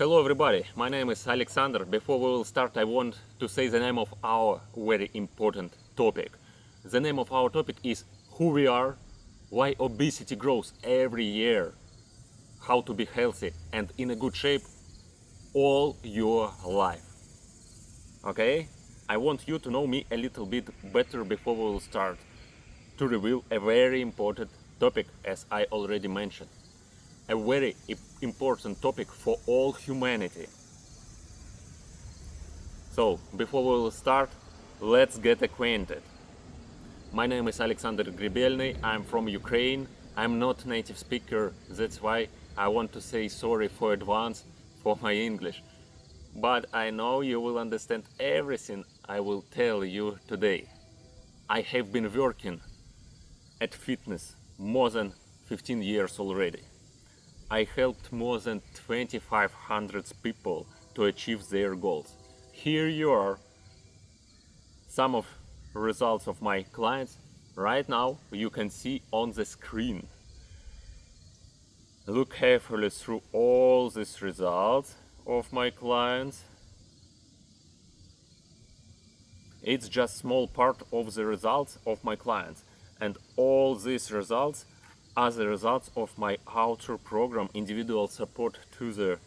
Hello everybody, my name is Alexander. Before we will start, I want to say the name of our very important topic. The name of our topic is who we are, why obesity grows every year, how to be healthy and in a good shape all your life. Okay? I want you to know me a little bit better before we will start to reveal a very important topic, as I already mentioned. A very important topic for all humanity. So, before we will start, let's get acquainted. My name is Alexander Gribelny, I'm from Ukraine. I'm not native speaker, that's why I want to say sorry for advance for my English. But I know you will understand everything I will tell you today. I have been working at fitness more than 15 years already. I helped more than 2,500 people to achieve their goals. Here you are some of results of my clients. Right now you can see on the screen. Look carefully through all these results of my clients. It's just small part of the results of my clients, and all these results are the results of my outer program individual support to the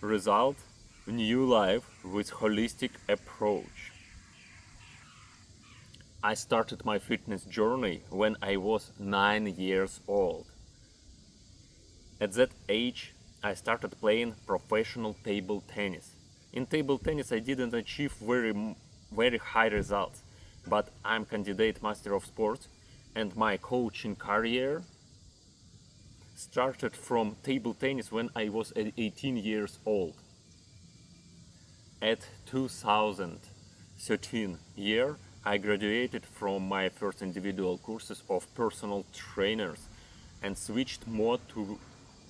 result new life with holistic approach. I started my fitness journey when I was 9 years old. At that age I started playing professional table tennis. In table tennis I didn't achieve very high results, but I'm candidate master of sports, and my coaching career started from table tennis when I was 18 years old. At 2013 year, I graduated from my first individual courses of personal trainers and switched more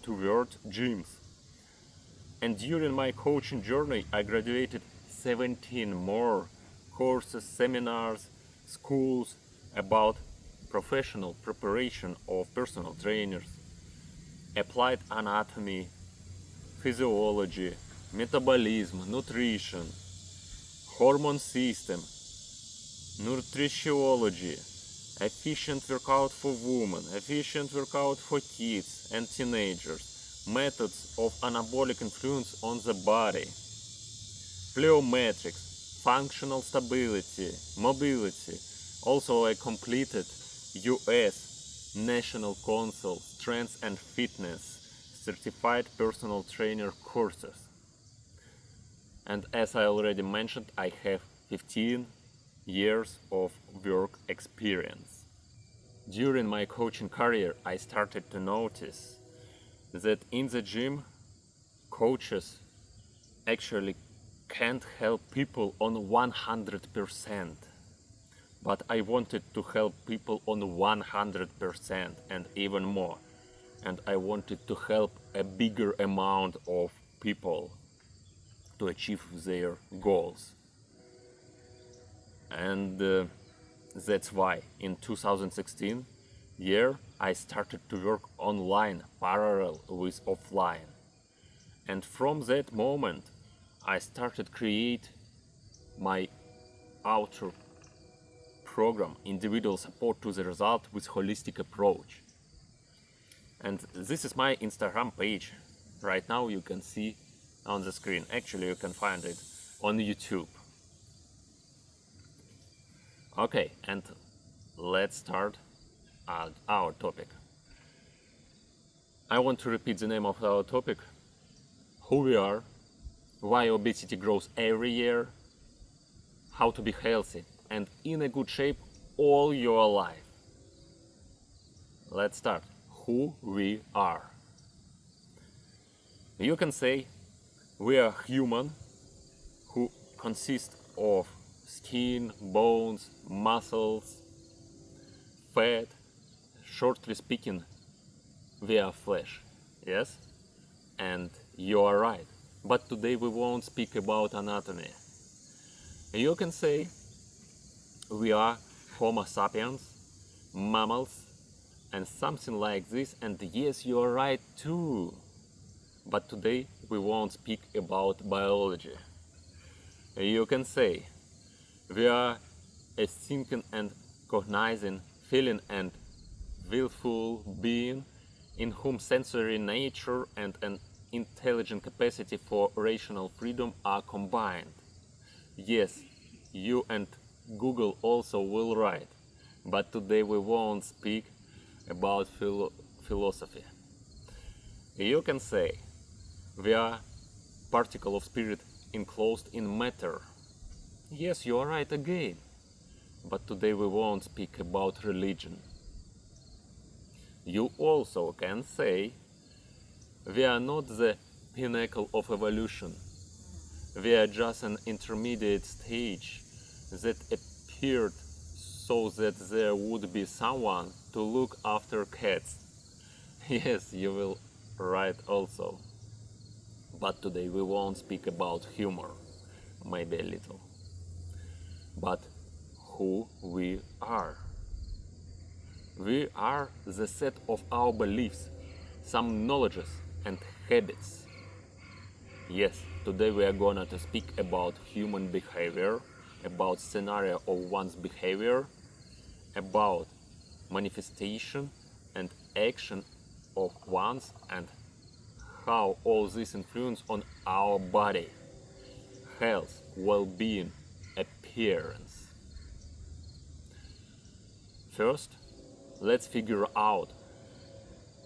toward gyms. And during my coaching journey, I graduated 17 more courses, seminars, schools about professional preparation of personal trainers, applied anatomy, physiology, metabolism, nutrition, hormone system, nutritiology, efficient workout for women, efficient workout for kids and teenagers, methods of anabolic influence on the body, plyometrics, functional stability, mobility. Also I completed US National Council Strength and Fitness certified personal trainer courses. And as I already mentioned, I have 15 years of work experience. During my coaching career, I started to notice that in the gym, coaches actually can't help people on 100%. But I wanted to help people on 100% and even more. And I wanted to help a bigger amount of people to achieve their goals. And that's why in 2016 year I started to work online parallel with offline. And from that moment I started create my outer program individual support to the result with holistic approach. And this is my Instagram page. Right now you can see on the screen. Actually you can find it on YouTube. Okay, and let's start our topic. I want to repeat the name of our topic: who we are, why obesity grows every year, how to be healthy and in a good shape all your life. Let's start. Who we are. You can say we are human who consist of skin, bones, muscles, fat. Shortly speaking, we are flesh. Yes? And you are right. But today we won't speak about anatomy. You can say we are Homo sapiens, mammals, and something like this, and yes, you are right too. But today we won't speak about biology. You can say, we are a thinking and cognizing, feeling and willful being in whom sensory nature and an intelligent capacity for rational freedom are combined. Yes, you and Google also will write, but today we won't speak about philosophy. You can say, we are particle of spirit enclosed in matter. Yes, you are right again, but today we won't speak about religion. You also can say, we are not the pinnacle of evolution. We are just an intermediate stage that appeared so that there would be someone to look after cats. Yes, you will write also. But today we won't speak about humor, maybe a little, but who we are. We are the set of our beliefs, some knowledges and habits. Yes, today we are gonna to speak about human behavior, about scenario of one's behavior, about manifestation and action of one's and how all this influence on our body, health, well-being, appearance. First, let's figure out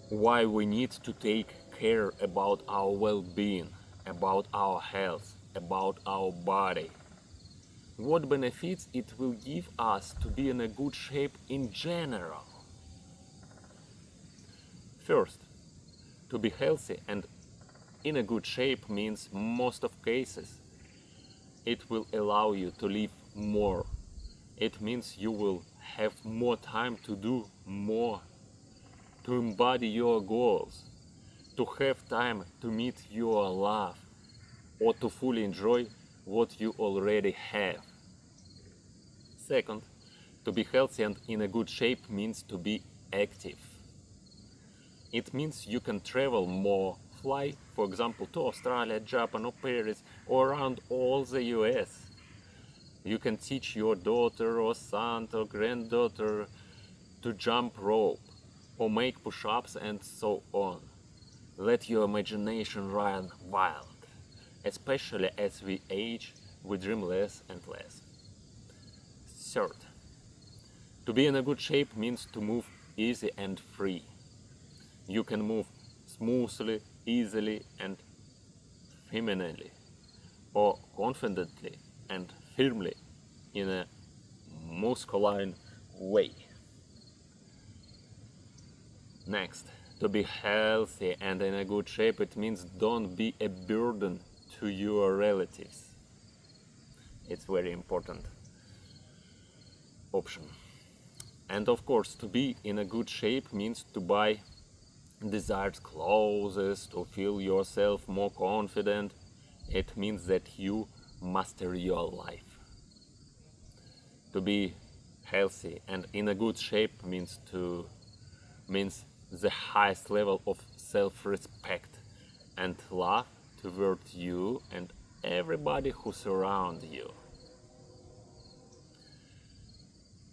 why we need to take care about our well-being, about our health, about our body. What benefits it will give us to be in a good shape in general. First, to be healthy and in a good shape means most of cases it will allow you to live more. It means you will have more time to do more, to embody your goals, to have time to meet your love, or to fully enjoy what you already have. Second, to be healthy and in a good shape means to be active. It means you can travel more, fly, for example, to Australia, Japan or Paris, or around all the US. You can teach your daughter or son or granddaughter to jump rope or make push-ups and so on. Let your imagination run wild. Especially as we age, we dream less and less. Third, to be in a good shape means to move easy and free. You can move smoothly, easily and femininely, or confidently and firmly in a masculine way. Next, to be healthy and in a good shape, it means don't be a burden to your relatives. It's very important option. And of course, to be in a good shape means to buy desired clothes, to feel yourself more confident. It means that you master your life. To be healthy and in a good shape means the highest level of self-respect and love toward you and everybody who surrounds you.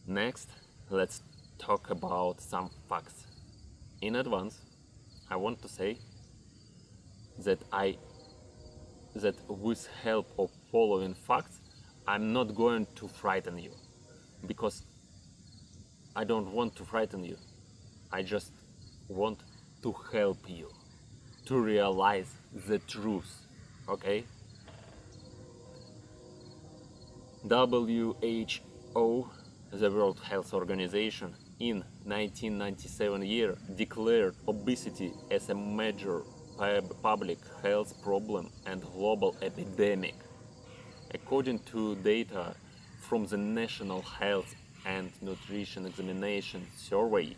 Next, let's talk about some facts. In advance, I want to say that with help of following facts, I'm not going to frighten you, because I don't want to frighten you. I just want to help you to realize the truth, okay? WHO, the World Health Organization, in 1997 year declared obesity as a major public health problem and global epidemic. According to data from the National Health and Nutrition Examination Survey,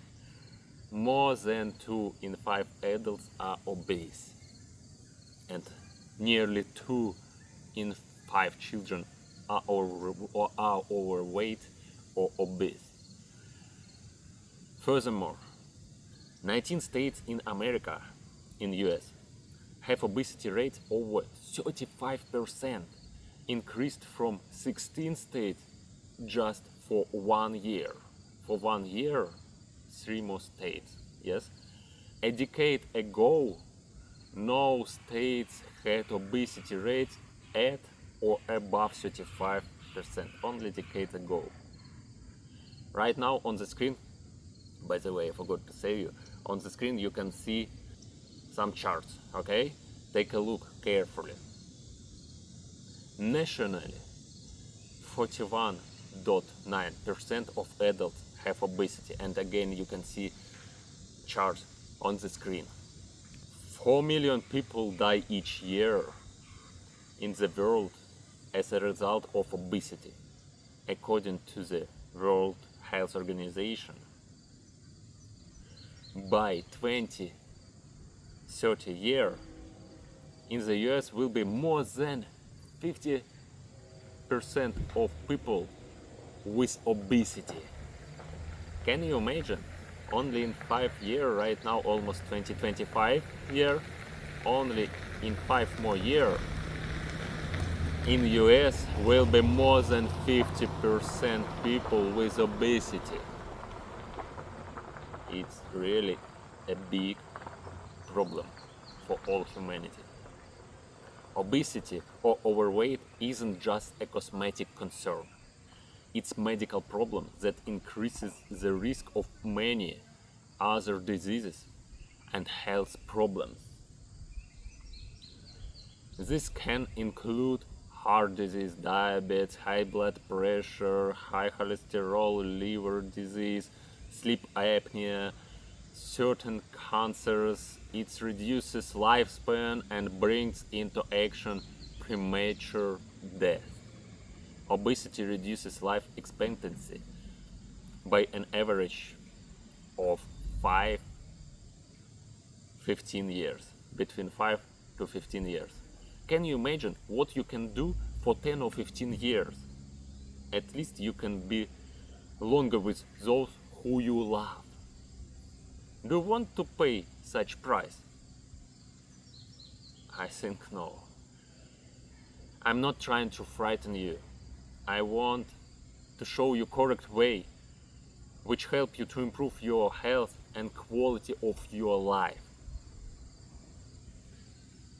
more than 2 in 5 adults are obese, and nearly 2 in 5 children are overweight or obese. Furthermore, 19 states in America, in US, have obesity rates over 35%, increased from 16 states just for 1 year. For 1 year, 3 more states, yes? A decade ago, no states had obesity rates at or above 35%, only a decade ago. Right now on the screen, by the way, I forgot to say you, on the screen you can see some charts, okay? Take a look carefully. Nationally, 41.9% of adults have obesity, and again you can see charts on the screen. 4 million people die each year in the world as a result of obesity, according to the World Health Organization. By 2030 year, in the US will be more than 50% of people with obesity. Can you imagine? Only in 5 years, right now almost 2025 year, only in 5 more years, in US will be more than 50% people with obesity. It's really a big problem for all humanity. Obesity or overweight isn't just a cosmetic concern. It's a medical problem that increases the risk of many other diseases and health problems. This can include heart disease, diabetes, high blood pressure, high cholesterol, liver disease, sleep apnea, certain cancers. It reduces lifespan and brings into action premature death. Obesity reduces life expectancy by an average of 15 years, between 5 to 15 years. Can you imagine what you can do for 10 or 15 years? At least you can be longer with those who you love. Do you want to pay such price? I think no. I'm not trying to frighten you. I want to show you correct way which help you to improve your health and quality of your life.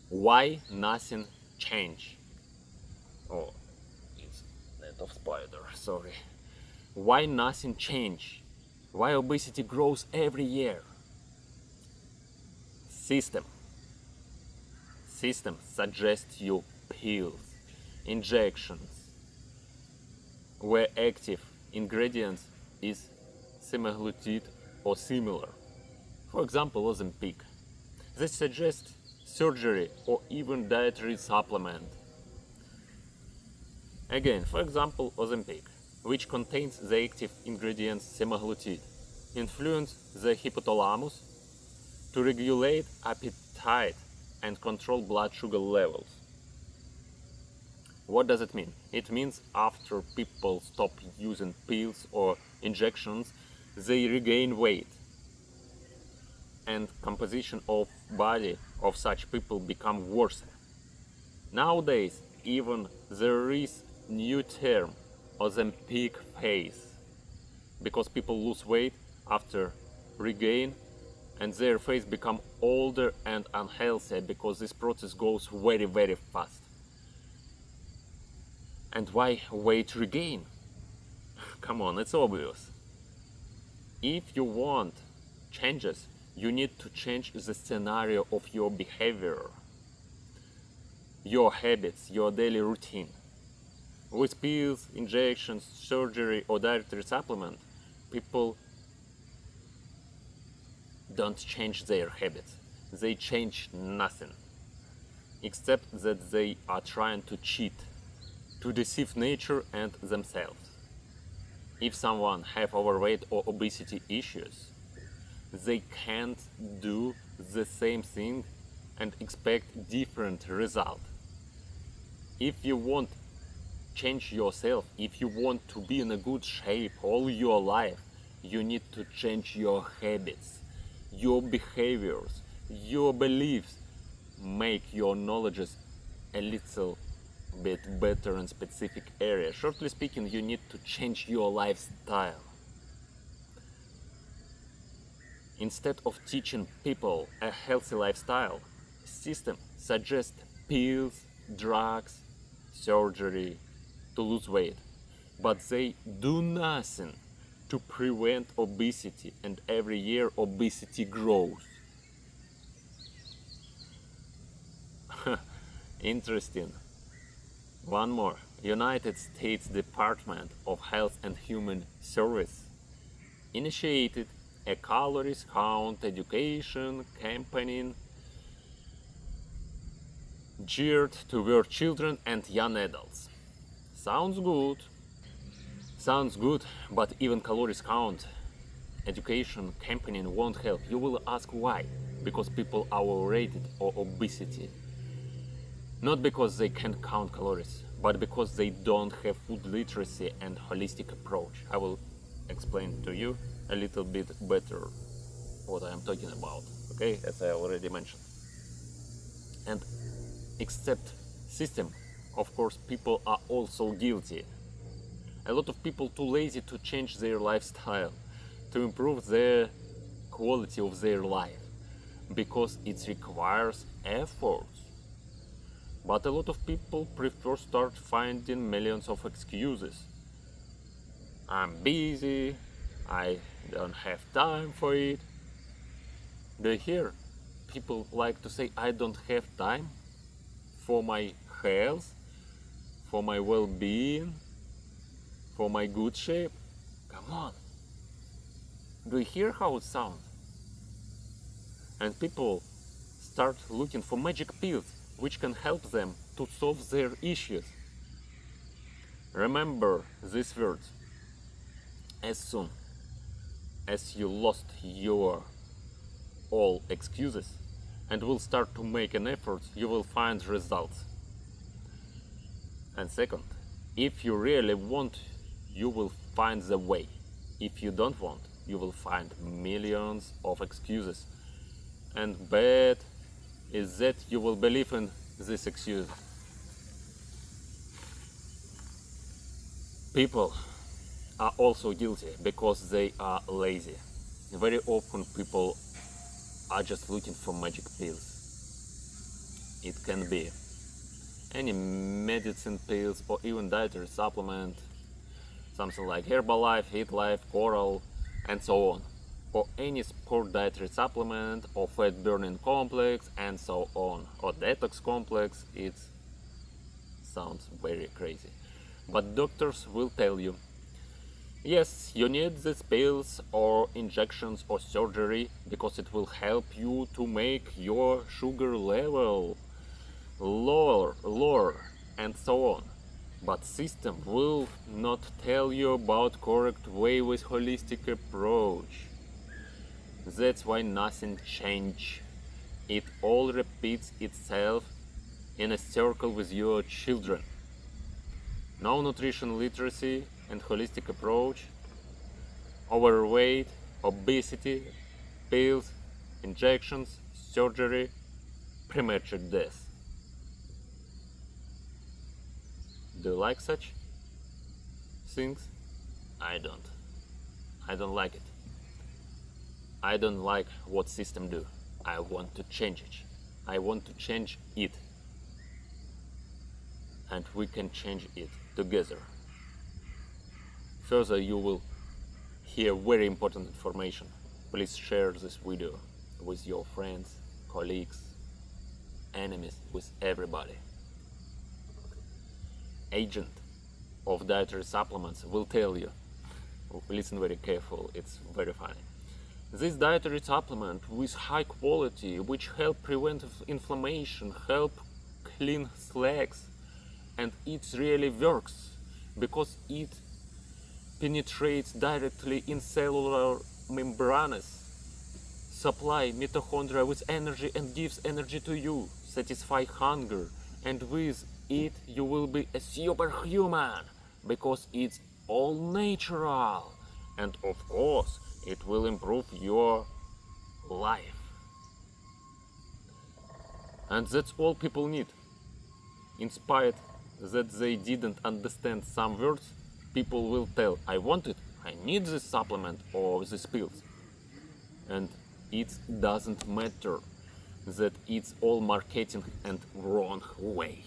Why nothing change? Oh, it's net of spider, sorry. Why nothing change? Why obesity grows every year? System suggests you pills, injections, where active ingredients is semaglutide or similar. For example, Ozempic. They suggest surgery or even dietary supplement. Again, for example, Ozempic, which contains the active ingredients semaglutide, influence the hypothalamus to regulate appetite and control blood sugar levels. What does it mean? It means after people stop using pills or injections, they regain weight, and composition of body of such people become worse. Nowadays, even there is new term, Ozempic phase, because people lose weight after regain and their face become older and unhealthy because this process goes very, very fast. And why weight regain? Come on, it's obvious. If you want changes, you need to change the scenario of your behavior, your habits, your daily routine. With pills, injections, surgery or dietary supplement, people don't change their habits. They change nothing, except that they are trying to cheat, to deceive nature and themselves. If someone have overweight or obesity issues, they can't do the same thing and expect different result. If you want change yourself, if you want to be in a good shape all your life, you need to change your habits, your behaviors, your beliefs, make your knowledges a little bit better in specific area. Shortly speaking, you need to change your lifestyle. Instead of teaching people a healthy lifestyle, system suggests pills, drugs, surgery to lose weight, but they do nothing to prevent obesity, and every year obesity grows. Interesting. One more. United States Department of Health and Human Service initiated a calories count education campaign geared toward children and young adults. Sounds good. Sounds good, but even calories count education campaigning won't help. You will ask why? Because people are overrated or obesity. Not because they can't count calories, but because they don't have food literacy and holistic approach. I will explain to you a little bit better what I am talking about, okay, as I already mentioned. And except system, of course, people are also guilty. A lot of people too lazy to change their lifestyle, to improve the quality of their life, because it requires effort. But a lot of people prefer start finding millions of excuses. I'm busy, I don't have time for it. Do you hear? People like to say I don't have time for my health, for my well-being, for my good shape. Come on. Do you hear how it sounds? And people start looking for magic pills which can help them to solve their issues. Remember these words. As soon as you lost your all excuses and will start to make an effort, you will find results. And second, if you really want, you will find the way. If you don't want, you will find millions of excuses. And bad is that you will believe in this excuse. People are also guilty because they are lazy. Very often people are just looking for magic pills. It can be any medicine pills or even dietary supplement, something like Herbalife, Eat Life, Coral, and so on. Or any sport dietary supplement or fat burning complex and so on, or detox complex. It sounds very crazy, but doctors will tell you, yes, you need these pills or injections or surgery because it will help you to make your sugar level lower and so on. But system will not tell you about correct way with holistic approach. That's why nothing change. It all repeats itself in a circle with your children. No nutrition literacy and holistic approach, overweight, obesity, pills, injections, surgery, premature death. Do you like such things? I don't. I don't like it. I don't like what system do. I want to change it. I want to change it. And we can change it together. Further, you will hear very important information. Please share this video with your friends, colleagues, enemies, with everybody. Agent of dietary supplements will tell you, listen very careful, it's very funny. This dietary supplement with high quality, which help prevent inflammation, help clean slacks, and it really works because it penetrates directly in cellular membranes, supply mitochondria with energy and gives energy to you, satisfy hunger, and with it you will be a superhuman because it's all natural, and of course it will improve your life. And that's all people need. In spite that they didn't understand some words, people will tell, I want it, I need this supplement or these pills. And it doesn't matter that it's all marketing and wrong way.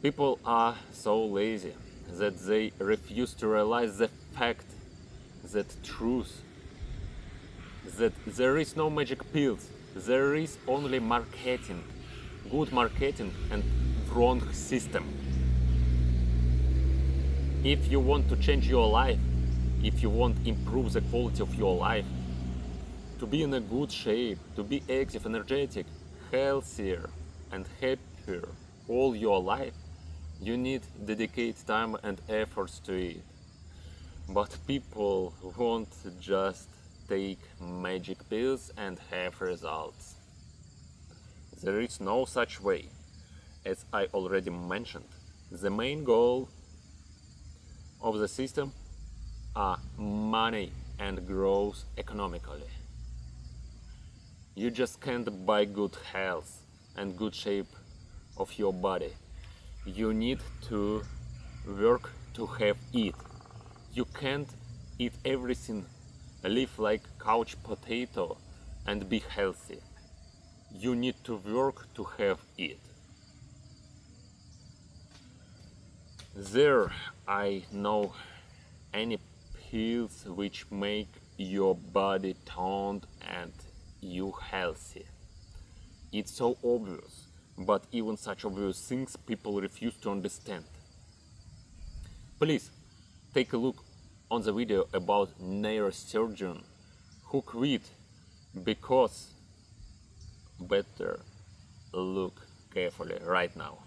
People are so lazy that they refuse to realize the fact, that truth, that there is no magic pills, there is only marketing, good marketing and wrong system. If you want to change your life, if you want to improve the quality of your life, to be in a good shape, to be active, energetic, healthier and happier all your life, you need dedicate time and efforts to it. But people won't just take magic pills and have results. There is no such way. As I already mentioned, the main goal of the system are money and growth economically. You just can't buy good health and good shape of your body. You need to work to have it. You can't eat everything, live like couch potato and be healthy. You need to work to have it. There I know any pills which make your body toned and you healthy. It's so obvious, but even such obvious things people refuse to understand. Please take a look on the video about neurosurgeon who quit because better look carefully right now.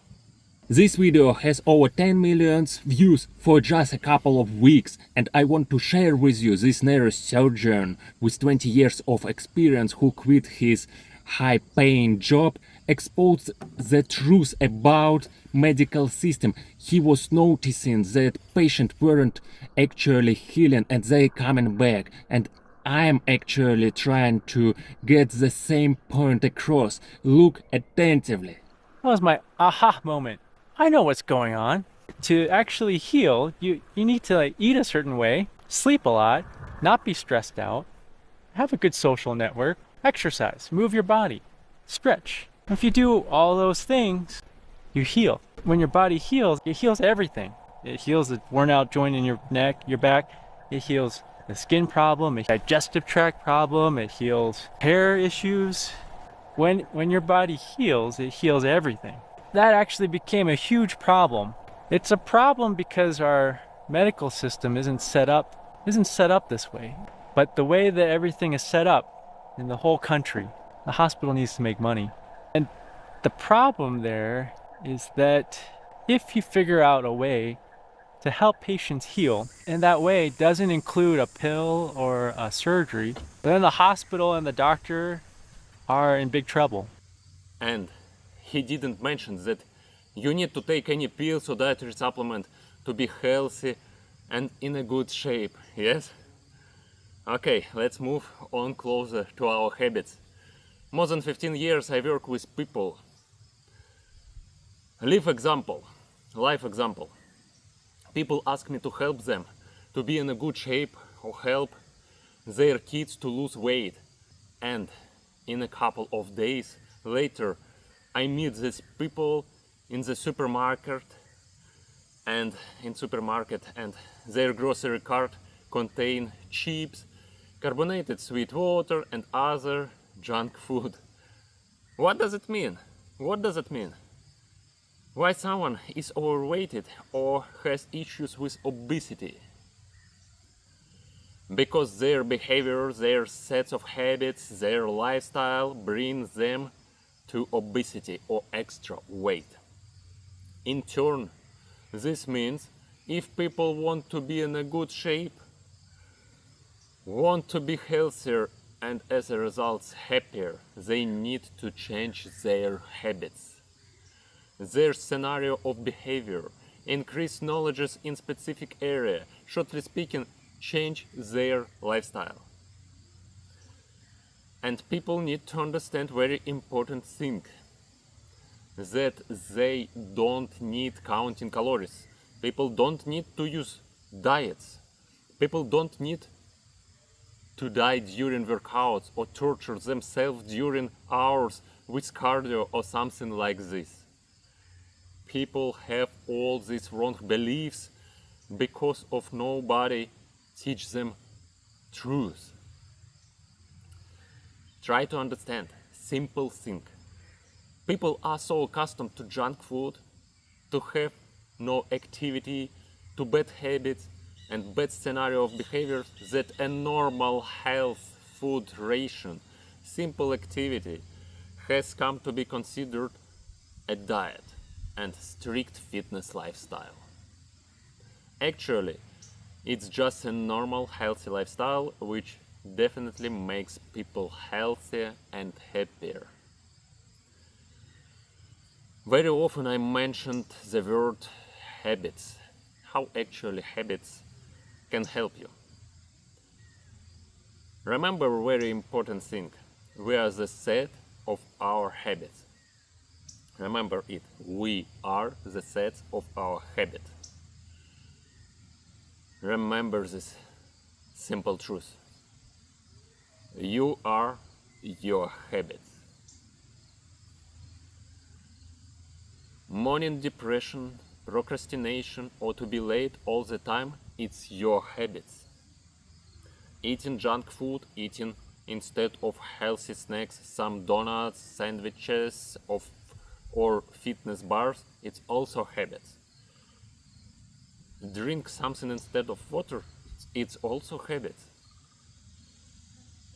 This video has over 10 million views for just a couple of weeks, and I want to share with you this neurosurgeon with 20 years of experience who quit his high-paying job, exposed the truth about medical system. He was noticing that patients weren't actually healing and they coming back, and I'm actually trying to get the same point across. Look attentively. That was my aha moment. I know what's going on. To actually heal, you need to eat a certain way, sleep a lot, not be stressed out, have a good social network, exercise, move your body, stretch. If you do all those things, you heal. When your body heals, it heals everything. It heals the worn out joint in your neck, your back. It heals the skin problem, a digestive tract problem. It heals hair issues. When your body heals, it heals everything. That actually became a huge problem. It's a problem because our medical system isn't set up this way. But the way that everything is set up in the whole country, the hospital needs to make money. And the problem there is that if you figure out a way to help patients heal, and that way doesn't include a pill or a surgery, then the hospital and the doctor are in big trouble. And he didn't mention that you need to take any pills or dietary supplement to be healthy and in a good shape, yes? Okay, let's move on closer to our habits. More than 15 years I work with people. Life example. People ask me to help them to be in a good shape or help their kids to lose weight. And in a couple of days later, I meet these people in the supermarket and their grocery cart contain chips, carbonated sweet water and other junk food. What does it mean? What does it mean? Why someone is overweighted or has issues with obesity? Because their behavior, their sets of habits, their lifestyle brings them to obesity or extra weight. In turn, this means if people want to be in a good shape, want to be healthier and as a result happier, they need to change their habits, their scenario of behavior, increase knowledge in specific area, shortly speaking, change their lifestyle. And people need to understand very important thing, that they don't need counting calories. People don't need to use diets. People don't need to die during workouts or torture themselves during hours with cardio or something like this. People have all these wrong beliefs because of nobody teach them truth. Try to understand simple thing. People are so accustomed to junk food, to have no activity, to bad habits and bad scenario of behavior that a normal health food ration, simple activity has come to be considered a diet and strict fitness lifestyle. Actually, it's just a normal healthy lifestyle which definitely makes people healthier and happier. Very often I mentioned the word habits. How actually habits can help you. Remember a very important thing. We are the set of our habits. Remember it. We are the set of our habit. Remember this simple truth. You are your habits. Morning depression, procrastination, or to be late all the time, it's your habits. Eating junk food, eating instead of healthy snacks some donuts, sandwiches, or fitness bars, it's also habits. Drink something instead of water, it's also habits.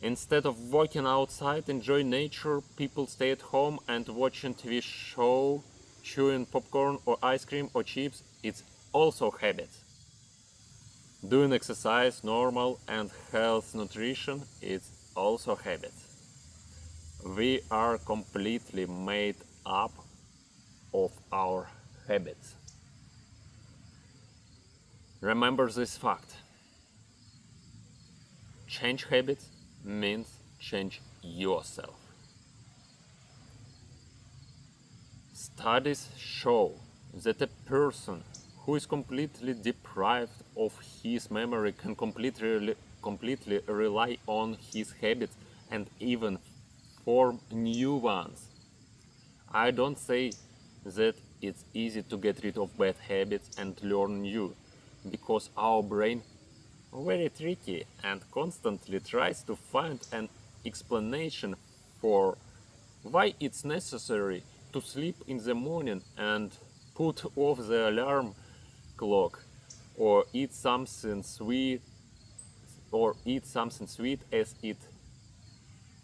Instead of walking outside, enjoy nature, people stay at home and watching TV show, chewing popcorn or ice cream or chips, it's also habits. Doing exercise, normal and health nutrition, it's also habits. We are completely made up of our habits. Remember this fact. Change habits means change yourself. Studies show that a person who is completely deprived of his memory can completely rely on his habits and even form new ones. I don't say that it's easy to get rid of bad habits and learn new, because our brain very tricky and constantly tries to find an explanation for why it's necessary to sleep in the morning and put off the alarm clock or eat something sweet as it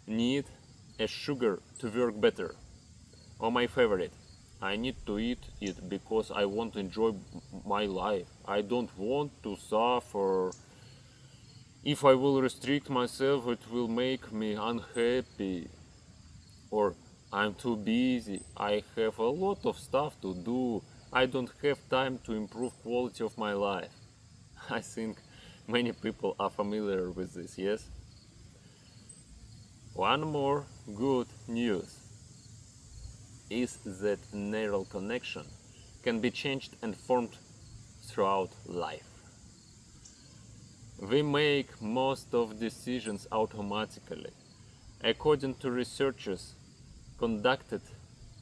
need a sugar to work better. Or my favorite, I need to eat it because I want to enjoy my life. I don't want to suffer. If I will restrict myself, it will make me unhappy. Or I'm too busy. I have a lot of stuff to do. I don't have time to improve quality of my life. I think many people are familiar with this, yes? One more good news is that neural connection can be changed and formed throughout life. We make most of decisions automatically. According to researchers conducted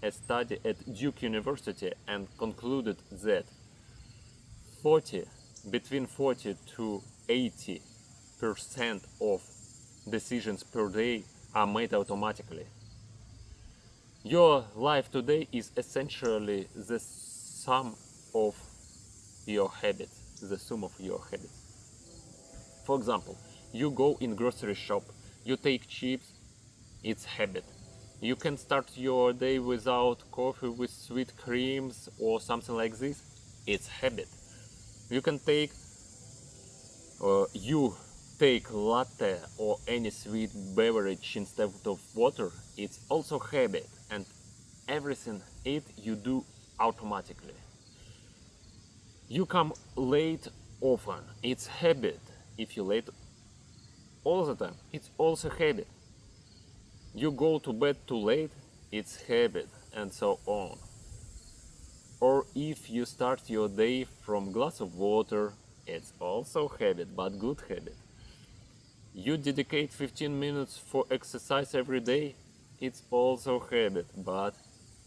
a study at Duke University and concluded that 40 between 40 to 80% of decisions per day are made automatically. Your life today is essentially the sum of your habits, the sum of your habits. For example, you go in grocery shop, you take chips, it's habit. You can start your day without coffee with sweet creams or something like this, it's habit. You can take you take latte or any sweet beverage instead of water, it's also habit, and everything you do automatically. You come late often, it's habit. If you late all the time, it's also habit. You go to bed too late, it's habit, and so on. Or if you start your day from glass of water, it's also habit, but good habit. You dedicate 15 minutes for exercise every day, it's also habit, but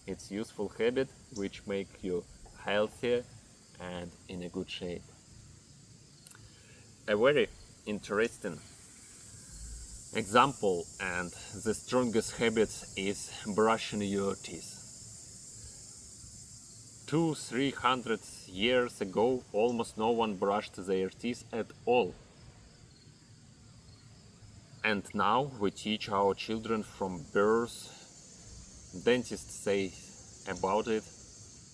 it's useful habit which make you healthier and in a good shape. A very interesting example and the strongest habit is brushing your teeth. 200-300 years ago, almost no one brushed their teeth at all. And now we teach our children from birth. Dentists say about it.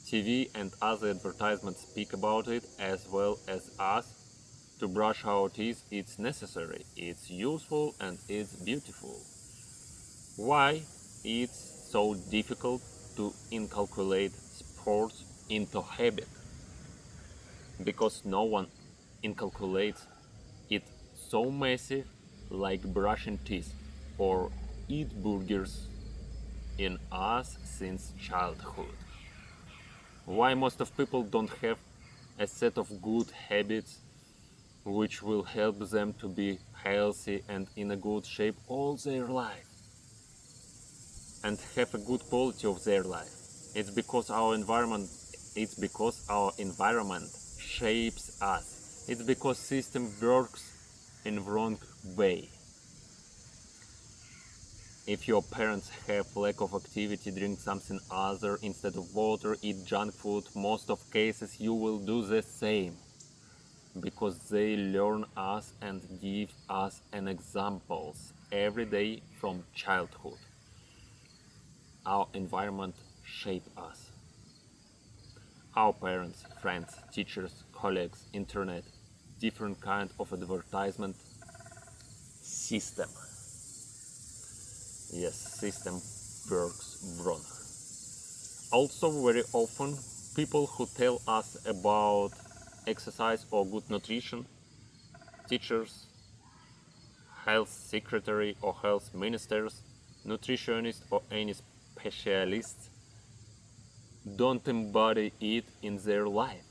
TV and other advertisements speak about it, as well as us. To brush our teeth, it's necessary, it's useful, and it's beautiful. Why it's so difficult to inculcate sports into habit? Because no one inculcates it so massive like brushing teeth or eat burgers in us since childhood. Why most of people don't have a set of good habits which will help them to be healthy and in a good shape all their life and have a good quality of their life? It's because our environment shapes us. It's because system works in wrong way. If your parents have lack of activity, drink something other instead of water, eat junk food, most of cases you will do the same. Because they learn us and give us an examples every day from childhood. Our environment shape us. Our parents, friends, teachers, colleagues, internet, different kind of advertisement system. Yes, system works wrong. Also, very often, people who tell us about exercise or good nutrition, teachers, health secretary or health ministers, nutritionists or any specialists, don't embody it in their life.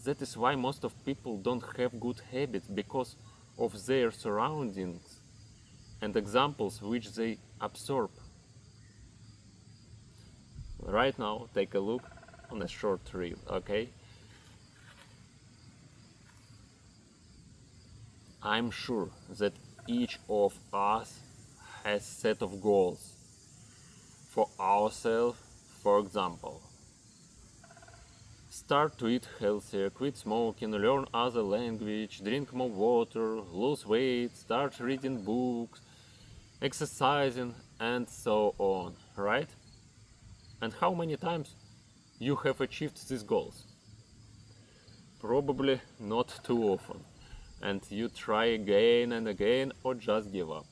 That is why most of people don't have good habits, because of their surroundings and examples which they absorb. Right now, take a look on a short reel, okay? I'm sure that each of us has set of goals for ourselves. For example, start to eat healthier, quit smoking, learn other language, drink more water, lose weight, start reading books, exercising, and so on, right? And how many times you have achieved these goals? Probably not too often. And you try again and again, or just give up.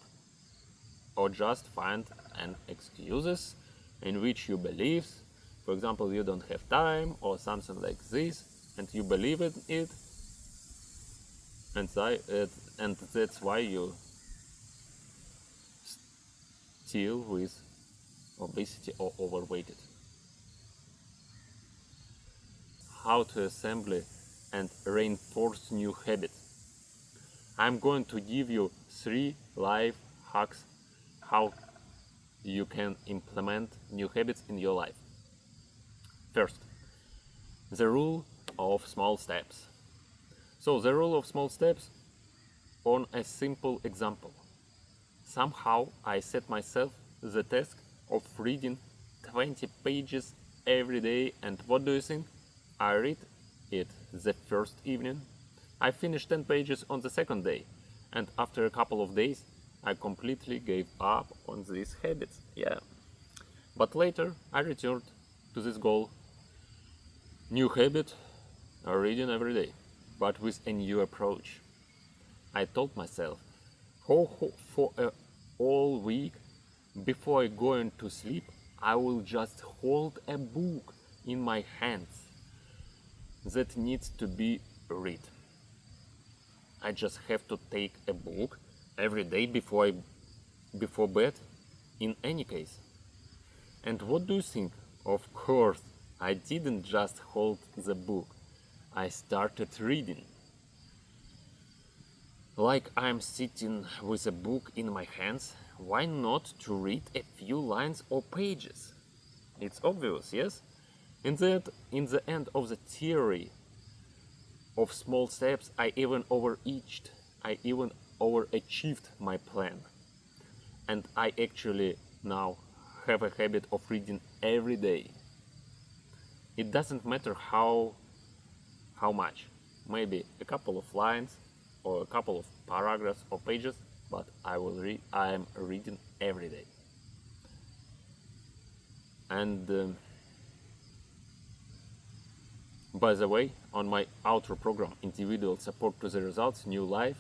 Or just find an excuses in which you believe, for example, you don't have time or something like this, and you believe in it, and that's why you still with obesity or overweighted. How to assemble and reinforce new habits. I'm going to give you 3 life hacks how you can implement new habits in your life. First, the rule of small steps. So the rule of small steps on a simple example. Somehow I set myself the task of reading 20 pages every day, and what do you think? I read it the first evening. I finished 10 pages on the second day, and after a couple of days I completely gave up on these habits. Yeah. But later I returned to this goal. New habit, reading every day, but with a new approach. I told myself, for a whole week before going to sleep, I will just hold a book in my hands that needs to be read. I just have to take a book every day before I before bed in any case. And what do you think? Of course, I didn't just hold the book. I started reading. Like I'm sitting with a book in my hands, why not to read a few lines or pages? It's obvious, yes? In the end of the theory of small steps, I even overachieved my plan. And I actually now have a habit of reading every day. It doesn't matter how much, maybe a couple of lines or a couple of paragraphs or pages, but I am reading every day. And by the way, on my outro program, Individual Support to the Results, New Life,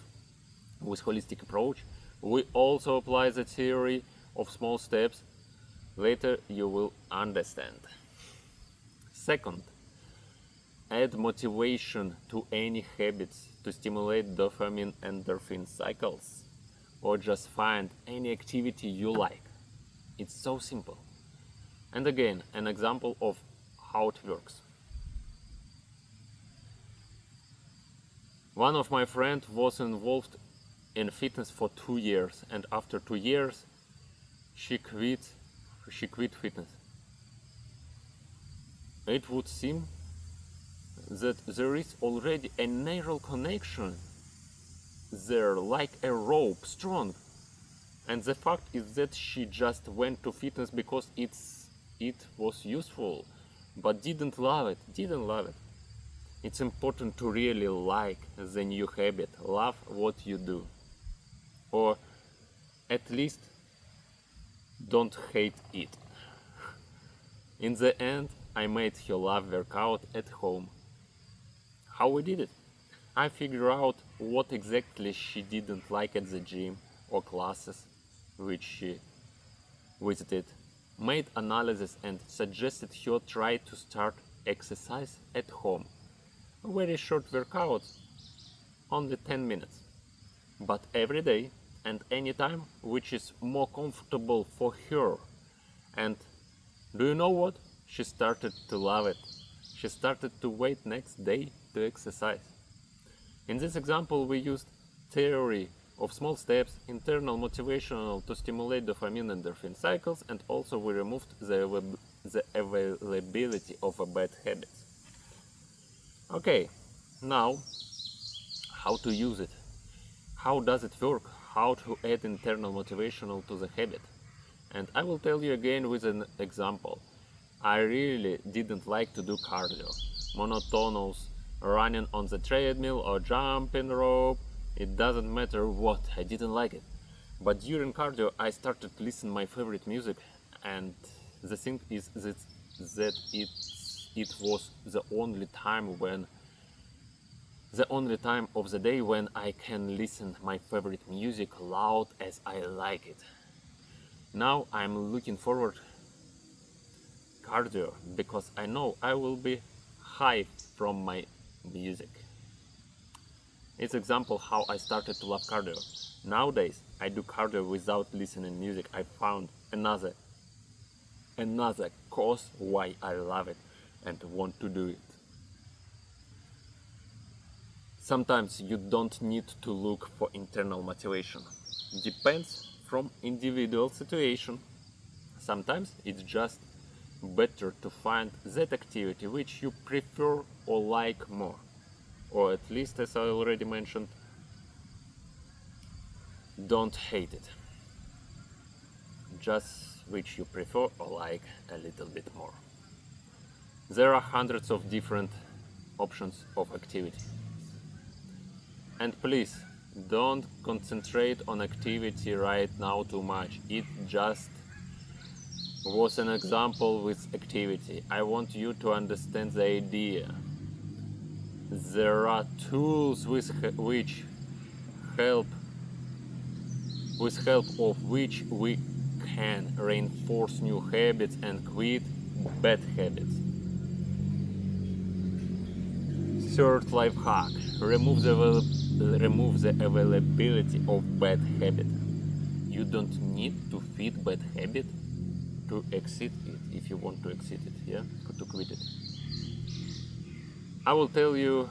with holistic approach, we also apply the theory of small steps. Later you will understand. Second, add motivation to any habits to stimulate dopamine and endorphin cycles, or just find any activity you like. It's so simple. And again, an example of how it works. One of my friends was involved in fitness for 2 years, and after 2 years she quit fitness. It would seem that there is already a neural connection there, like a rope, strong. And the fact is that she just went to fitness because it was useful, but didn't love it. It's important to really like the new habit, love what you do, or at least don't hate it. In the end, I made her love workout at home. How we did it? I figured out what exactly she didn't like at the gym or classes which she visited, made analysis and suggested her try to start exercise at home. A very short workout, only 10 minutes, but every day and anytime, which is more comfortable for her. And do you know what? She started to love it. She started to wait next day to exercise. In this example, we used theory of small steps, internal motivational to stimulate dopamine and endorphin cycles, and also we removed the availability of a bad habits. Okay, now how to use it? How does it work? How to add internal motivational to the habit? And I will tell you again with an example. I really didn't like to do cardio, monotonous, running on the treadmill or jumping rope. It doesn't matter what, I didn't like it. But during cardio I started to listen my favorite music, and the thing is that it was the only time of the day when I can listen my favorite music loud as I like it. Now I'm looking forward cardio because I know I will be high from my music. It's example how I started to love cardio. Nowadays I do cardio without listening music. I found another cause why I love it and want to do it. Sometimes you don't need to look for internal motivation. Depends from individual situation. Sometimes it's just better to find that activity which you prefer or like more, or at least, as I already mentioned, don't hate it, just which you prefer or like a little bit more. There are hundreds of different options of activity, and please don't concentrate on activity right now too much. It just was an example with activity. I want you to understand the idea. There are tools with help of which we can reinforce new habits and quit bad habits. Third life hack: remove the availability of bad habit. You don't need to feed bad habit to exit it if you want to exit it, yeah, to quit it. I will tell you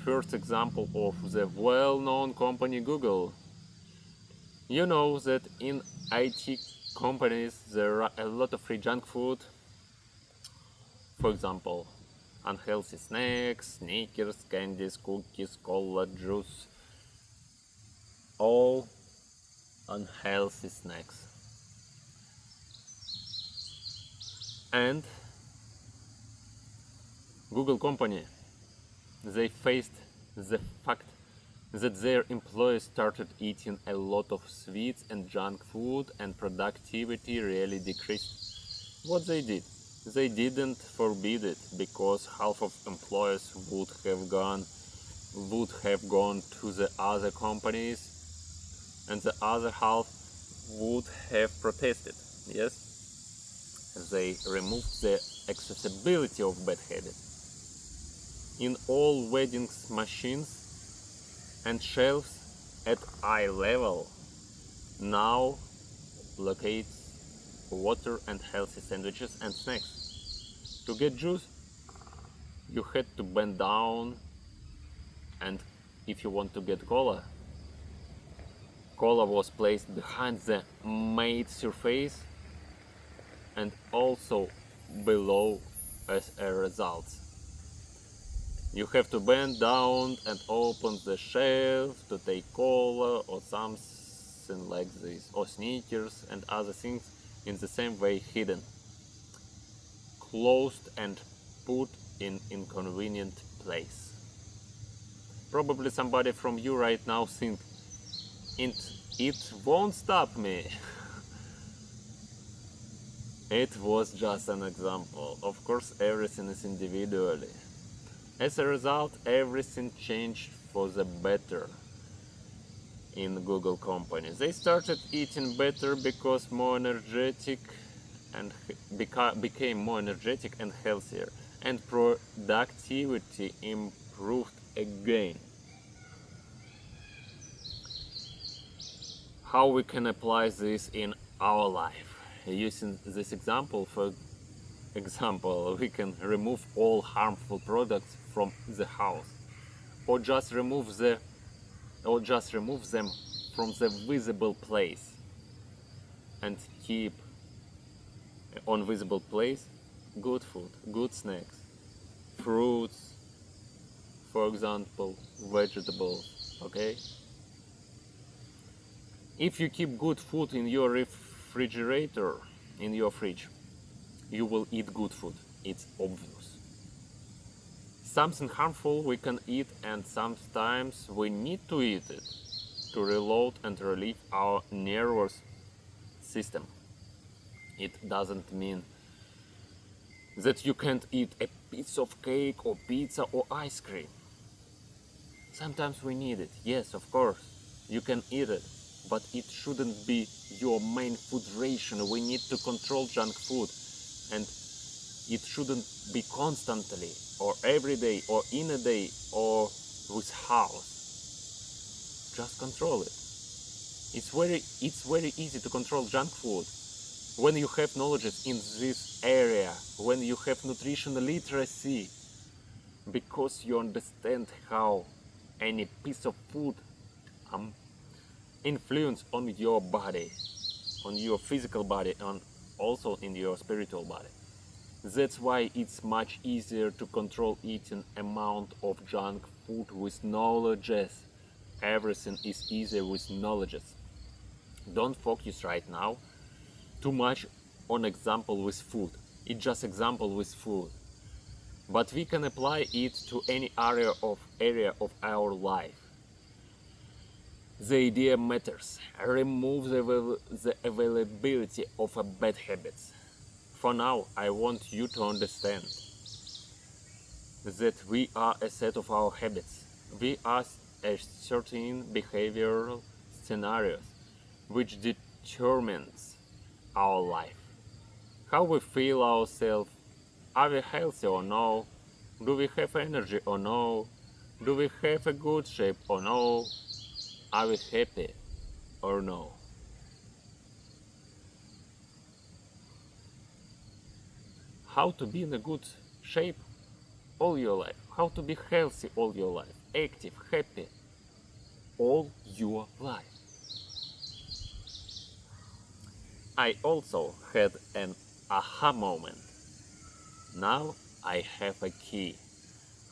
first example of the well-known company Google. You know that in IT companies there are a lot of free junk food. For example, unhealthy snacks, sneakers, candies, cookies, cola, juice, all unhealthy snacks. And Google company, they faced the fact that their employees started eating a lot of sweets and junk food and productivity really decreased. What they did? They didn't forbid it because half of employees would have gone to the other companies and the other half would have protested. Yes? They removed the accessibility of bad habits. In all vending machines and shelves at eye level now locates water and healthy sandwiches and snacks. To get juice, you had to bend down, and if you want to get cola, cola was placed behind the main surface and also below as a result. You have to bend down and open the shelf to take cola or something like this, or sneakers and other things in the same way hidden, closed and put in inconvenient place. Probably somebody from you right now think it won't stop me. It was just an example. Of course, everything is individually. As a result, everything changed for the better in Google company. They started eating better because more energetic and became more energetic and healthier, and productivity improved again. How we can apply this in our life? Using this example, for example, we can remove all harmful products from the house, or just remove them from the visible place and keep on visible place good food, good snacks, fruits, for example, vegetables. Okay, if you keep good food in your refrigerator, in your fridge, you will eat good food. It's obvious. Something harmful we can eat, and sometimes we need to eat it to reload and relieve our nervous system. It doesn't mean that you can't eat a piece of cake or pizza or ice cream. Sometimes we need it, yes, of course, you can eat it, but it shouldn't be your main food ration. We need to control junk food, and it shouldn't be constantly or every day or in a day or with house. Just control it. It's very easy to control junk food when you have knowledge in this area, when you have nutritional literacy, because you understand how any piece of food influence on your body, on your physical body, and also in your spiritual body. That's why it's much easier to control eating amount of junk food with knowledge. Everything is easier with knowledge. Don't focus right now too much on example with food. It's just example with food. But we can apply it to any area of our life. The idea matters. Remove the availability of bad habits. For now, I want you to understand that we are a set of our habits. We are a certain behavioral scenarios which determines our life. How we feel ourselves, are we healthy or no? Do we have energy or no? Do we have a good shape or no? Are we happy or no? how to be in a good shape all your life, how to be healthy all your life, active, happy all your life. I also had an aha moment. Now I have a key.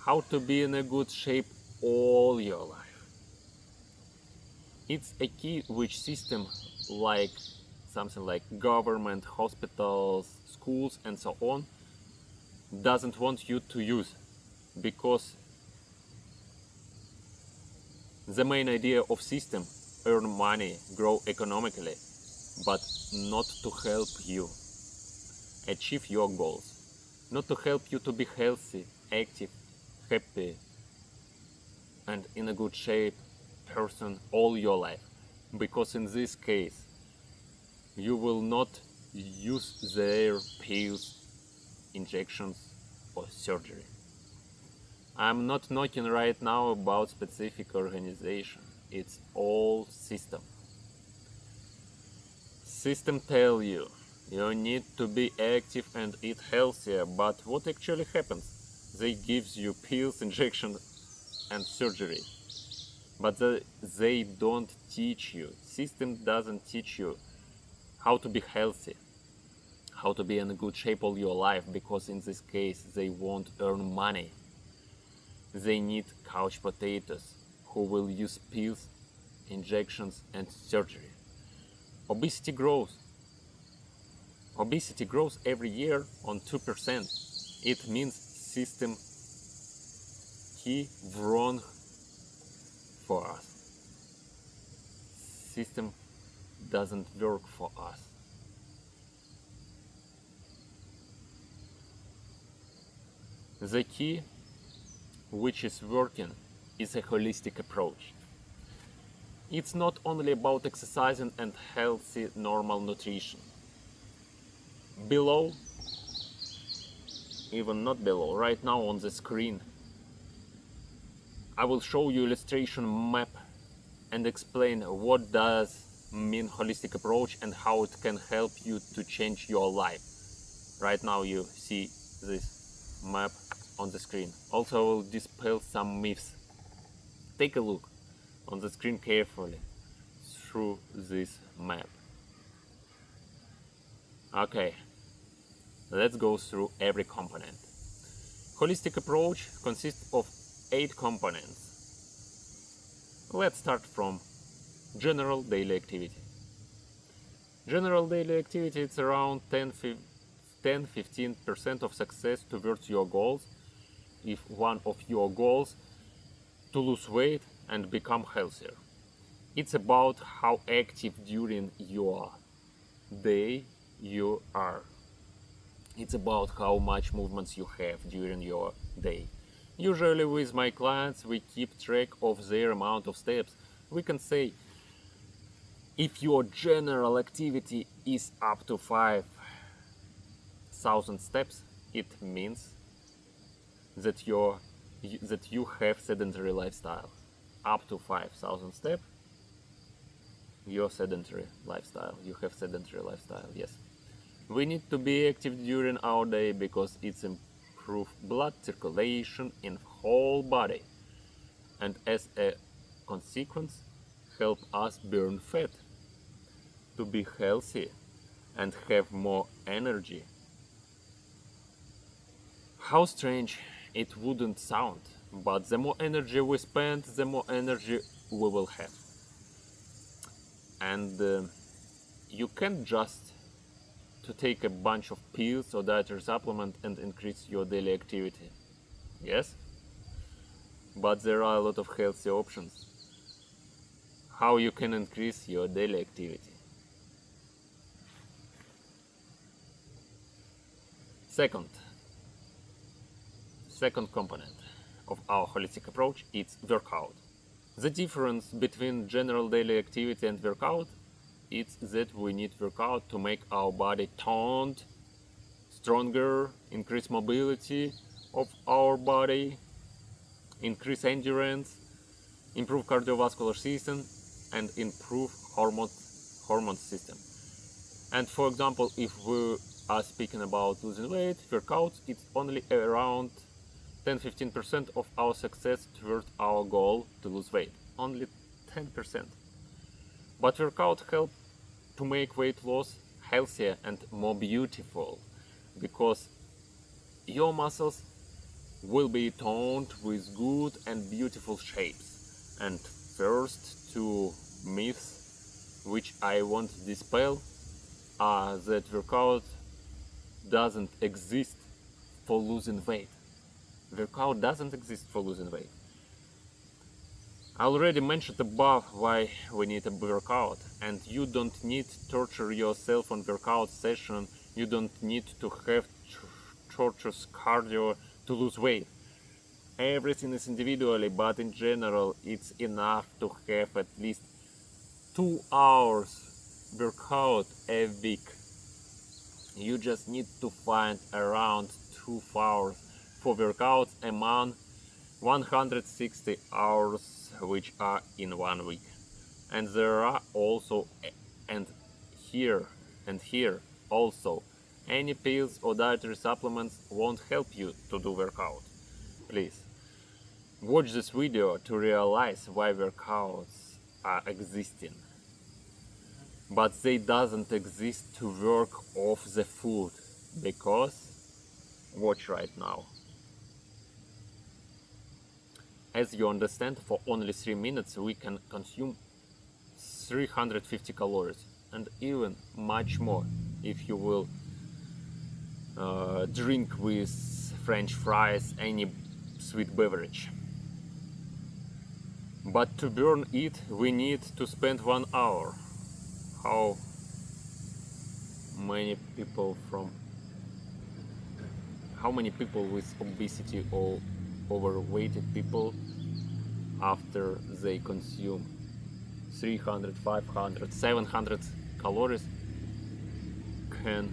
How to be in a good shape all your life. It's a key which system like something like government, hospitals, schools and so on doesn't want you to use, because the main idea of system earn money, grow economically, but not to help you achieve your goals, not to help you to be healthy, active, happy and in a good shape person all your life. Because in this case you will not use their pills, injections or surgery. I'm not talking right now about specific organization. It's all system. System tell you you need to be active and eat healthier, but what actually happens? They gives you pills, injections and surgery. But they don't teach you. System doesn't teach you how to be healthy, how to be in a good shape all your life, because in this case they won't earn money. They need couch potatoes who will use pills, injections and surgery. Obesity grows. Obesity grows every year on 2%. It means system he wrong for us. System doesn't work for us. The key which is working is a holistic approach. It's not only about exercising and healthy normal nutrition. Below, even not below, right now on the screen, I will show you illustration map and explain what does mean holistic approach and how it can help you to change your life. Right now you see this map on the screen. Also I will dispel some myths. Take a look on the screen carefully through this map. Okay, let's go through every component. Holistic approach consists of 8 components. Let's start from general daily activity. General daily activity is around 10-15% of success towards your goals. If one of your goals to lose weight and become healthier. It's about how active during your day you are. It's about how much movements you have during your day. Usually with my clients we keep track of their amount of steps. We can say if your general activity is up to 5,000 steps, it means that you have sedentary lifestyle. Up to 5,000 steps, your sedentary lifestyle. You have sedentary lifestyle, yes. We need to be active during our day because it's improve blood circulation in whole body and as a consequence help us burn fat to be healthy and have more energy. How strange it wouldn't sound, but the more energy we spend, the more energy we will have. And you can't just to take a bunch of pills or dietary supplement and increase your daily activity. Yes? But there are a lot of healthy options. How you can increase your daily activity. Second component of our holistic approach is workout. The difference between general daily activity and workout is that we need workout to make our body toned, stronger, increase mobility of our body, increase endurance, improve cardiovascular system, and improve hormone system. And for example, if we are speaking about losing weight, workouts, it's only around 10-15% of our success toward our goal to lose weight. Only 10%. But workout help to make weight loss healthier and more beautiful, because your muscles will be toned with good and beautiful shapes. And first two myths which I want to dispel are that workout doesn't exist for losing weight. Workout doesn't exist for losing weight. I already mentioned above why we need a workout, and you don't need to torture yourself on workout session. You don't need to have torturous cardio to lose weight. Everything is individually, but in general it's enough to have at least 2 hours workout a week. You just need to find around 2 hours for workouts among 160 hours which are in 1 week. And there are also, and here also, any pills or dietary supplements won't help you to do workout. Please watch this video to realize why workouts are existing, but they doesn't exist to work off the food, because watch right now. As you understand, for only 3 minutes we can consume 350 calories, and even much more if you will drink with French fries any sweet beverage. But to burn it we need to spend 1 hour. How many people with obesity or overweighted people, after they consume 300, 500, 700 calories, can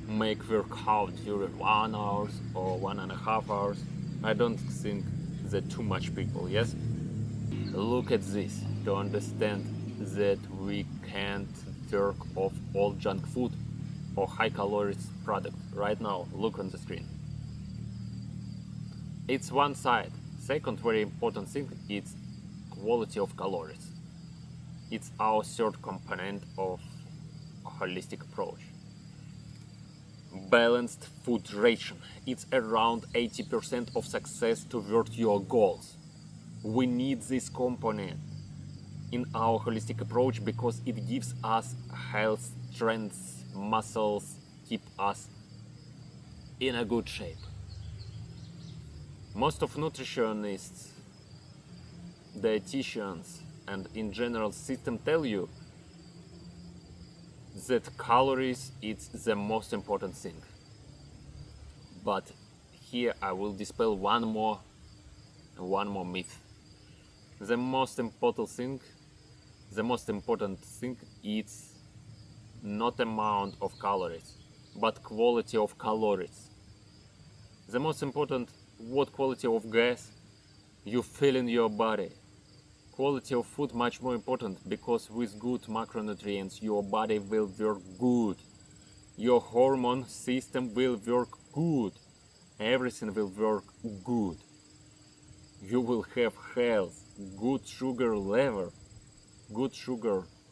make workout during 1 hour or 1.5 hours? I don't think that too much people, yes? Look at this to understand that we can't work off all junk food or high calories product. Right now, look on the screen. It's one side. Second very important thing is quality of calories. It's our third component of a holistic approach. Balanced food ration. It's around 80% of success toward your goals. We need this component in our holistic approach because it gives us health, strength, muscles, keep us in a good shape. Most of nutritionists, dietitians, and in general system tell you that calories is the most important thing. But here I will dispel one more myth. The most important thing is not amount of calories, but quality of calories. The most important, what quality of gas you feel in your body. Quality of food much more important, because with good macronutrients your body will work good. Your hormone system will work good. Everything will work good. You will have health, good sugar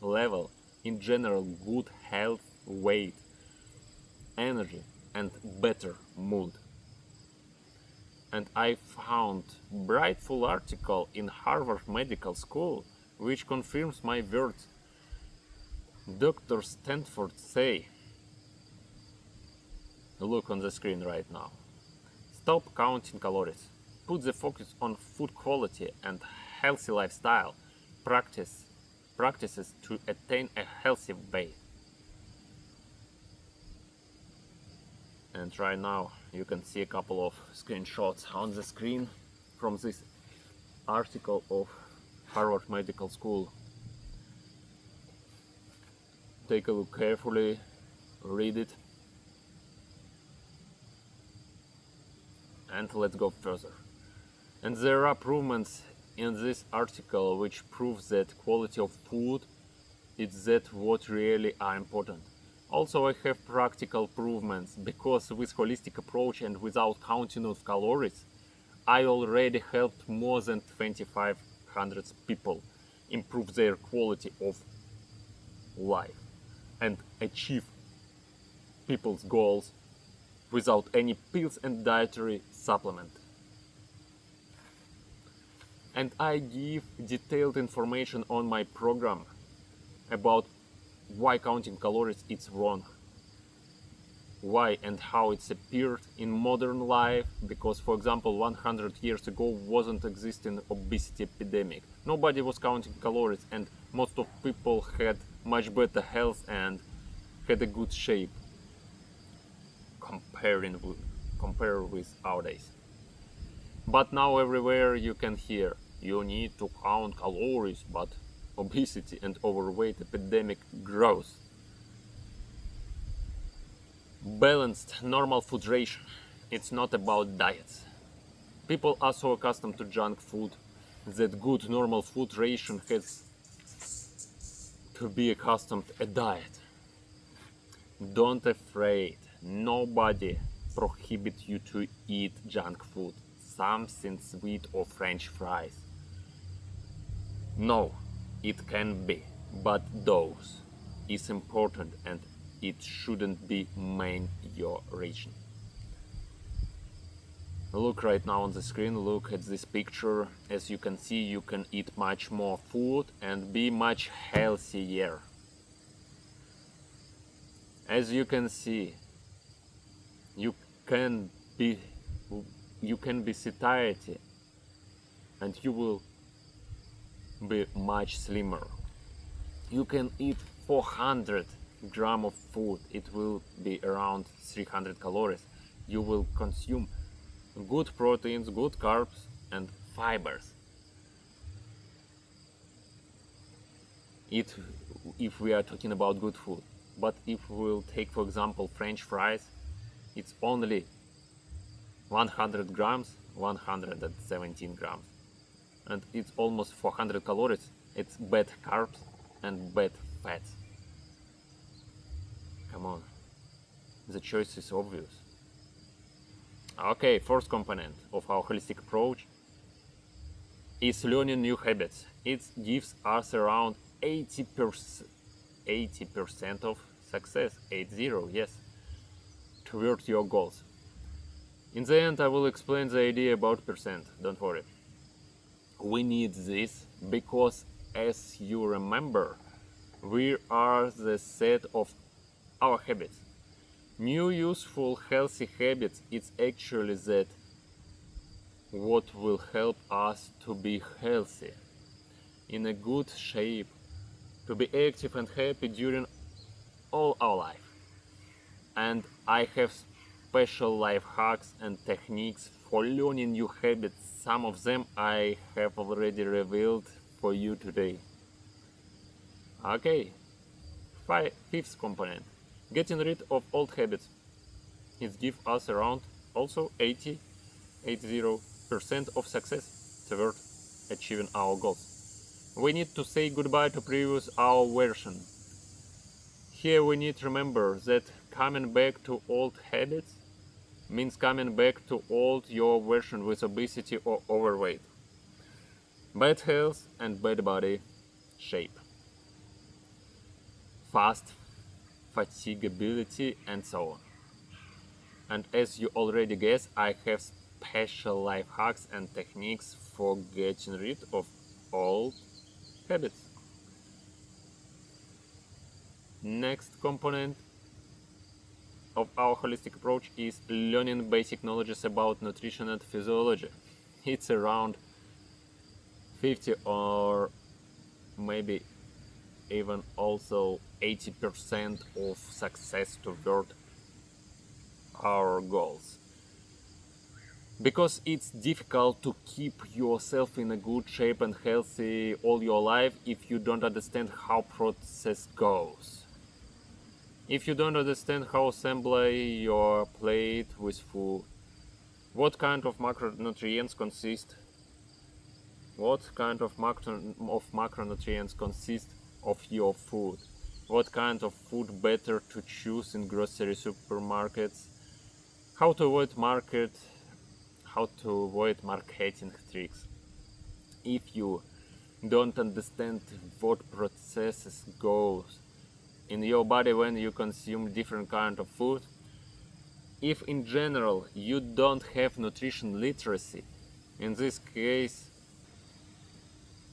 level, in general, good health, weight, energy, and better mood. And I found brightful article in Harvard Medical School which confirms my words. Dr. Stanford say, look on the screen right now. Stop counting calories. Put the focus on food quality and healthy lifestyle practices to attain a healthy weight. And right now you can see a couple of screenshots on the screen from this article of Harvard Medical School. Take a look carefully, read it, and let's go further. And there are improvements in this article which proves that quality of food is that what really are important. Also, I have practical improvements because with holistic approach and without counting of calories, I already helped more than 2,500 people improve their quality of life and achieve people's goals without any pills and dietary supplement. And I give detailed information on my program about why counting calories is wrong, why and how it's appeared in modern life, because for example 100 years ago wasn't existing obesity epidemic, nobody was counting calories, and most of people had much better health and had a good shape compare with our days. But now everywhere you can hear you need to count calories, but obesity and overweight epidemic grows. Balanced normal food ration. It's not about diets. People are so accustomed to junk food that good normal food ration has to be accustomed a diet. Don't afraid. Nobody prohibit you to eat junk food, something sweet or French fries. No, it can be, but dose is important and it shouldn't be main your ration. Look right now on the screen, look at this picture. As you can see, you can eat much more food and be much healthier. As you can see, you can be satiety and you will be much slimmer. You can eat 400 grams of food, it will be around 300 calories. You will consume good proteins, good carbs and fibers. If we are talking about good food. But if we'll take for example French fries, it's only 100 grams, 117 grams. And it's almost 400 calories. It's bad carbs and bad fats. Come on, the choice is obvious. Okay, first component of our holistic approach is learning new habits. It gives us around 80% of success, 80, yes, toward your goals. In the end, I will explain the idea about percent, don't worry. We need this because, as you remember, we are the set of our habits. New useful healthy habits is actually that what will help us to be healthy, in a good shape, to be active and happy during all our life. And I have special life hacks and techniques for learning new habits. Some of them I have already revealed for you today. Okay, fifth component, getting rid of old habits. It gives us around also 80% of success toward achieving our goals. We need to say goodbye to previous our version. Here we need to remember that coming back to old habits means coming back to old your version with obesity or overweight, bad health and bad body shape, fast fatigability and so on. And as you already guessed, I have special life hacks and techniques for getting rid of old habits. Next component of our holistic approach is learning basic knowledge about nutrition and physiology. It's around 50 or maybe even also 80% of success toward our goals. Because it's difficult to keep yourself in a good shape and healthy all your life if you don't understand how process goes. If you don't understand how assemble your plate with food, what kind of macronutrients consist of your food, what kind of food better to choose in grocery supermarkets, how to avoid marketing tricks. If you don't understand what processes goes in your body when you consume different kind of food, if in general you don't have nutrition literacy, in this case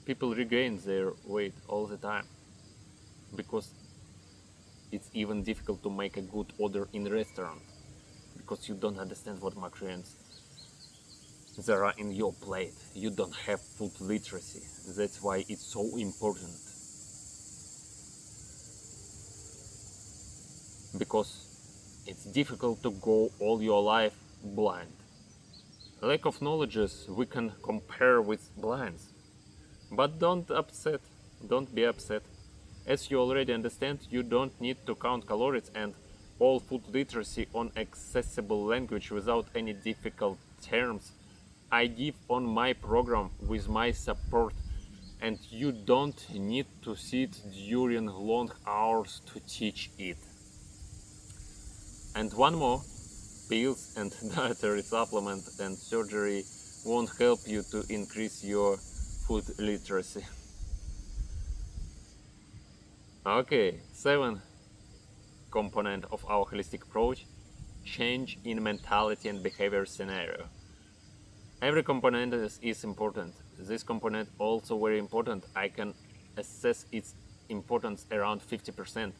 people regain their weight all the time, because it's even difficult to make a good order in a restaurant, because you don't understand what macronutrients there are in your plate. You don't have food literacy. That's why it's so important, because it's difficult to go all your life blind. Lack of knowledge we can compare with blinds. But don't be upset. As you already understand, you don't need to count calories and all food literacy on accessible language without any difficult terms I give on my program with my support, and you don't need to sit during long hours to teach it. And one more, pills and dietary supplement and surgery won't help you to increase your food literacy. Okay, 7th component of our holistic approach: change in mentality and behavior scenario. Every component is important. This component also very important. I can assess its importance around 50%.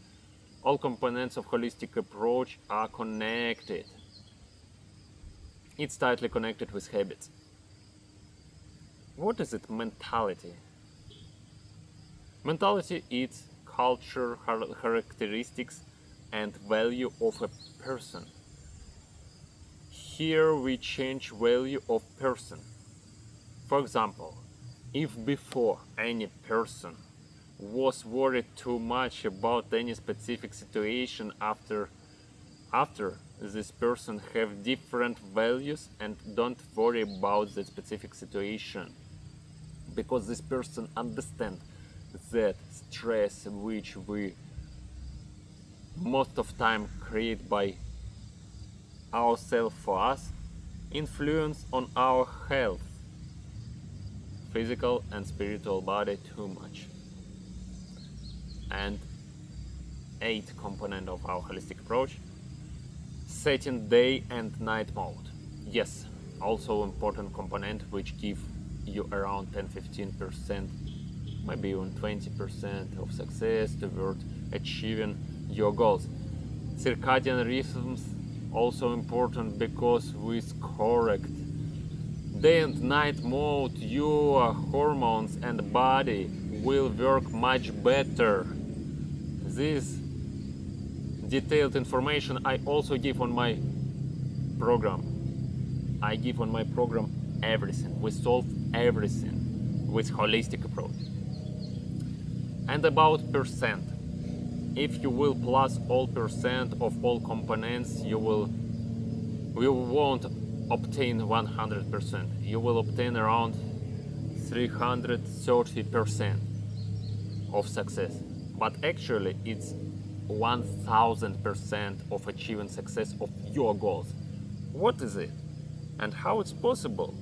All components of holistic approach are connected. It's tightly connected with habits. What is it, mentality? Mentality is culture, characteristics and value of a person. Here we change value of person. For example, if before any person was worried too much about any specific situation, after this person have different values and don't worry about the specific situation, because this person understand that stress which we most of time create by ourselves for us influence on our health, physical and spiritual body too much. And 8th component of our holistic approach: setting day and night mode. Yes, also important component which give you around 10-15%, maybe even 20% of success toward achieving your goals. Circadian rhythms also important, because with correct day and night mode your hormones and body will work much better. This detailed information I also give on my program. I give on my program everything. We solve everything with holistic approach. And about percent. If you will plus all percent of all components, you won't obtain 100%. You will obtain around 330% of success. But actually it's 1000% of achieving success of your goals. What is it? And how it's possible?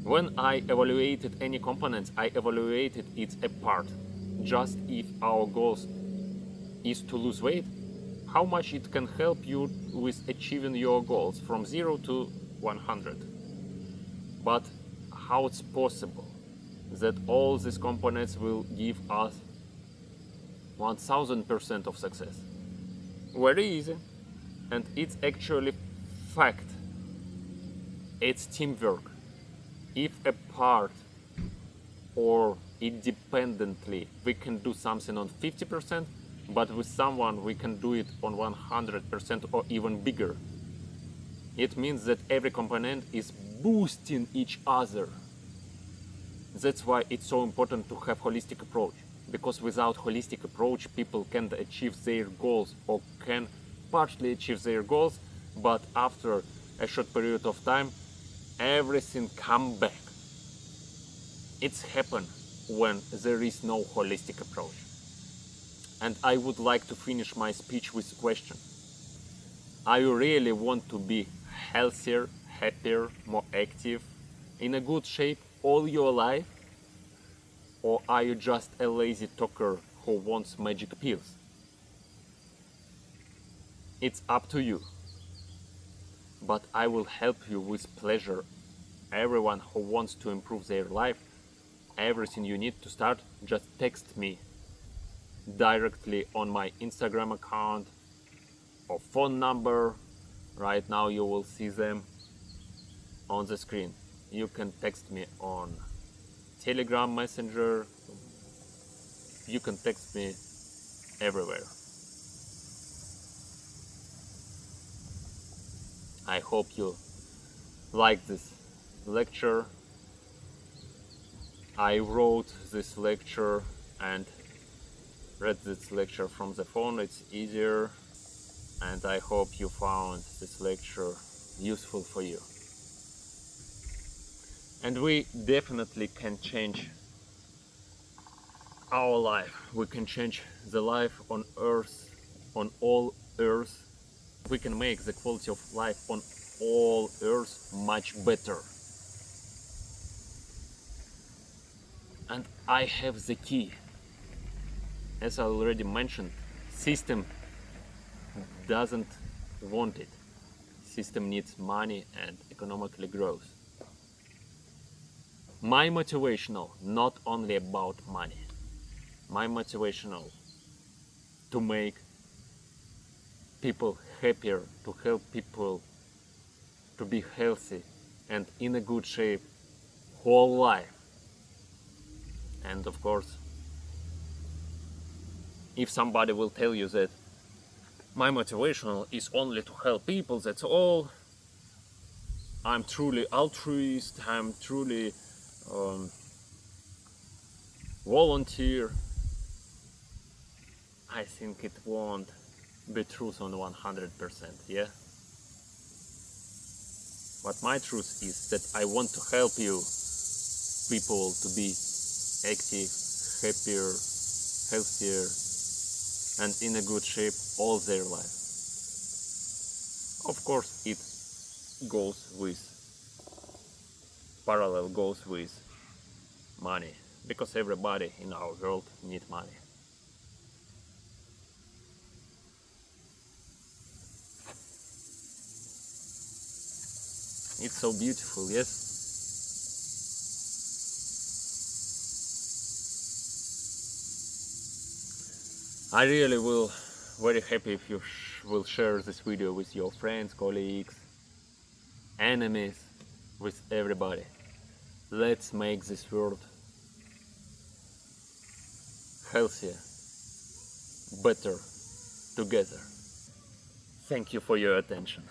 When I evaluated any components, I evaluated it apart. Just if our goals is to lose weight, how much it can help you with achieving your goals from 0 to 100. But how it's possible that all these components will give us 1000% of success? Very easy, and it's actually fact. It's teamwork. If apart or independently we can do something on 50%, but with someone we can do it on 100% or even bigger. It means that every component is boosting each other. That's why it's so important to have holistic approach, because without holistic approach people can't achieve their goals, or can partially achieve their goals, but after a short period of time everything come back. It's happen when there is no holistic approach. And I would like to finish my speech with a question. Are you really want to be healthier, happier, more active, in a good shape all your life? Or are you just a lazy talker who wants magic pills? It's up to you. But I will help you with pleasure. Everyone who wants to improve their life, everything you need to start, just text me directly on my Instagram account or phone number. Right now you will see them on the screen. You can text me on Telegram Messenger. You can text me everywhere. I hope you like this lecture. I wrote this lecture and read this lecture from the phone. It's easier, and I hope you found this lecture useful for you. And we definitely can change our life. We can change the life on Earth, on all Earth. We can make the quality of life on all Earth much better. And I have the key. As I already mentioned, system doesn't want it. System needs money and economically growth. My motivational, not only about money. My motivational to make people happier, to help people to be healthy and in a good shape whole life. And of course, if somebody will tell you that my motivational is only to help people, that's all, I'm truly altruist, I'm truly volunteer, I think it won't be truth on 100%, yeah? But my truth is that I want to help you people to be active, happier, healthier, and in a good shape all their life. Of course, it goes with parallel goes with money, because everybody in our world needs money. It's so beautiful, yes? I really will very happy if you will share this video with your friends, colleagues, enemies, with everybody. Let's make this world healthier, better, together. Thank you for your attention.